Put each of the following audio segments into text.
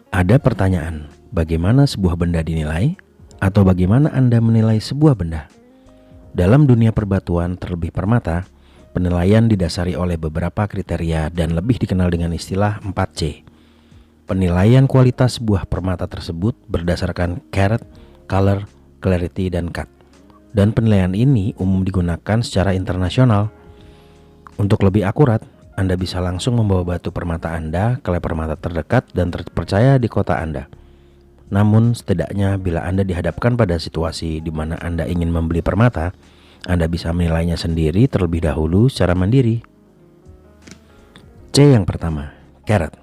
Ada pertanyaan, bagaimana sebuah benda dinilai? Atau bagaimana Anda menilai sebuah benda? Dalam dunia perbatuan terlebih permata, penilaian didasari oleh beberapa kriteria dan lebih dikenal dengan istilah 4C. Penilaian kualitas sebuah permata tersebut berdasarkan carat, color, clarity, dan cut. Dan penilaian ini umum digunakan secara internasional. Untuk lebih akurat, Anda bisa langsung membawa batu permata Anda ke lab permata terdekat dan terpercaya di kota Anda. Namun setidaknya bila Anda dihadapkan pada situasi di mana Anda ingin membeli permata, Anda bisa menilainya sendiri terlebih dahulu secara mandiri. C yang pertama, carat.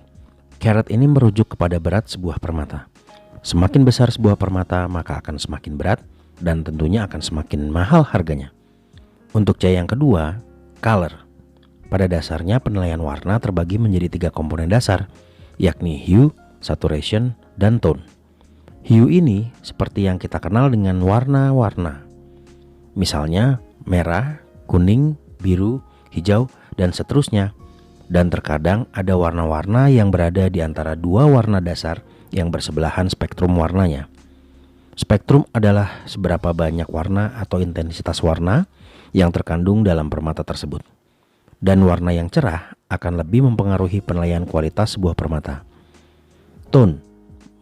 Carat ini merujuk kepada berat sebuah permata. Semakin besar sebuah permata, maka akan semakin berat dan tentunya akan semakin mahal harganya. Untuk C yang kedua, color. Pada dasarnya penilaian warna terbagi menjadi 3 komponen dasar, yakni hue, saturation, dan tone. Hue ini seperti yang kita kenal dengan warna-warna. Misalnya merah, kuning, biru, hijau, dan seterusnya. Dan terkadang ada warna-warna yang berada di antara 2 warna dasar yang bersebelahan spektrum warnanya. Spektrum adalah seberapa banyak warna atau intensitas warna yang terkandung dalam permata tersebut. Dan warna yang cerah akan lebih mempengaruhi penilaian kualitas sebuah permata. Tone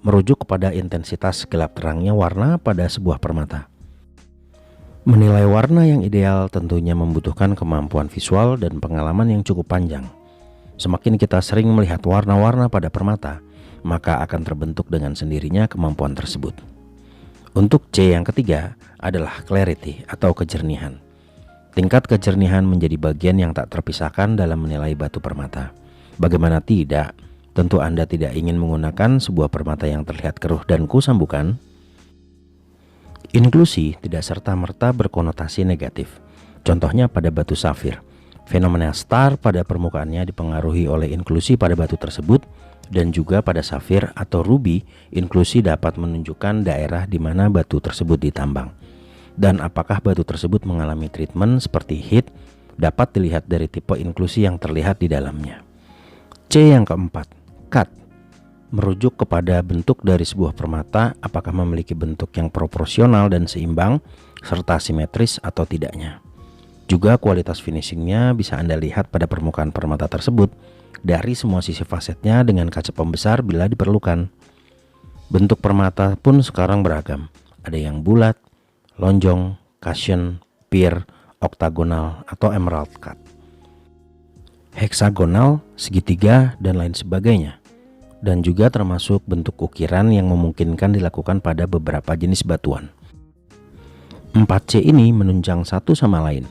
merujuk kepada intensitas gelap terangnya warna pada sebuah permata. Menilai warna yang ideal tentunya membutuhkan kemampuan visual dan pengalaman yang cukup panjang. Semakin kita sering melihat warna-warna pada permata, maka akan terbentuk dengan sendirinya kemampuan tersebut. Untuk C yang ketiga adalah clarity atau kejernihan. Tingkat kejernihan menjadi bagian yang tak terpisahkan dalam menilai batu permata. Bagaimana tidak? Tentu Anda tidak ingin menggunakan sebuah permata yang terlihat keruh dan kusam, bukan? Inklusi tidak serta-merta berkonotasi negatif. Contohnya pada batu safir. Fenomena star pada permukaannya dipengaruhi oleh inklusi pada batu tersebut, dan juga pada safir atau ruby, inklusi dapat menunjukkan daerah di mana batu tersebut ditambang. Dan apakah batu tersebut mengalami treatment seperti heat dapat dilihat dari tipe inklusi yang terlihat di dalamnya. C yang keempat, cut. Merujuk kepada bentuk dari sebuah permata, apakah memiliki bentuk yang proporsional dan seimbang serta simetris atau tidaknya. Juga kualitas finishingnya bisa Anda lihat pada permukaan permata tersebut dari semua sisi fasetnya dengan kaca pembesar bila diperlukan. Bentuk permata pun sekarang beragam. Ada yang bulat, lonjong, cushion, pier, oktagonal, atau emerald cut, heksagonal, segitiga, dan lain sebagainya. Dan juga termasuk bentuk ukiran yang memungkinkan dilakukan pada beberapa jenis batuan. 4C ini menunjang satu sama lain.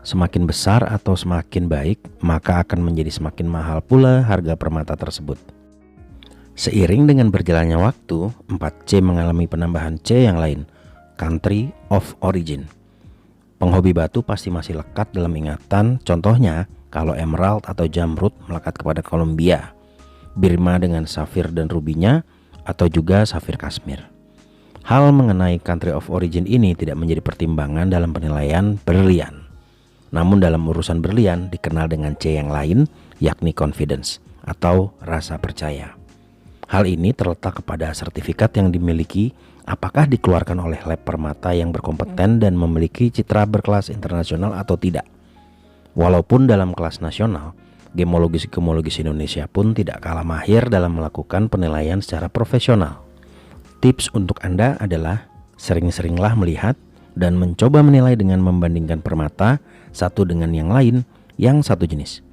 Semakin besar atau semakin baik, maka akan menjadi semakin mahal pula harga permata tersebut. Seiring dengan berjalannya waktu, 4C mengalami penambahan C yang lain, country of origin. Penghobi batu pasti masih lekat dalam ingatan, contohnya kalau emerald atau jamrud melekat kepada Kolombia, Birma dengan safir dan rubinya, atau juga safir Kashmir. Hal mengenai country of origin ini tidak menjadi pertimbangan dalam penilaian berlian. Namun dalam urusan berlian dikenal dengan C yang lain, yakni confidence atau rasa percaya. Hal ini terletak kepada sertifikat yang dimiliki, apakah dikeluarkan oleh lab permata yang berkompeten dan memiliki citra berkelas internasional atau tidak. Walaupun dalam kelas nasional, gemologis Indonesia pun tidak kalah mahir dalam melakukan penilaian secara profesional. Tips untuk Anda adalah sering-seringlah melihat dan mencoba menilai dengan membandingkan permata satu dengan yang lain yang satu jenis.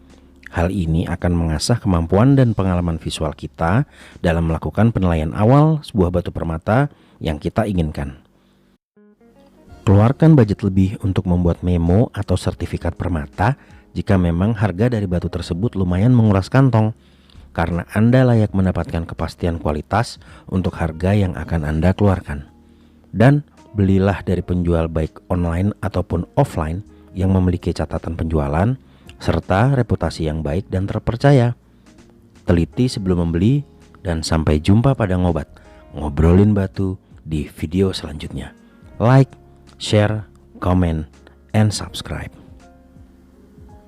Hal ini akan mengasah kemampuan dan pengalaman visual kita dalam melakukan penilaian awal sebuah batu permata yang kita inginkan. Keluarkan budget lebih untuk membuat memo atau sertifikat permata jika memang harga dari batu tersebut lumayan menguras kantong, karena Anda layak mendapatkan kepastian kualitas untuk harga yang akan Anda keluarkan. Dan belilah dari penjual baik online ataupun offline yang memiliki catatan penjualan serta reputasi yang baik dan terpercaya. Teliti sebelum membeli, dan sampai jumpa pada ngobrolin batu di video selanjutnya. Like, share, comment, and subscribe.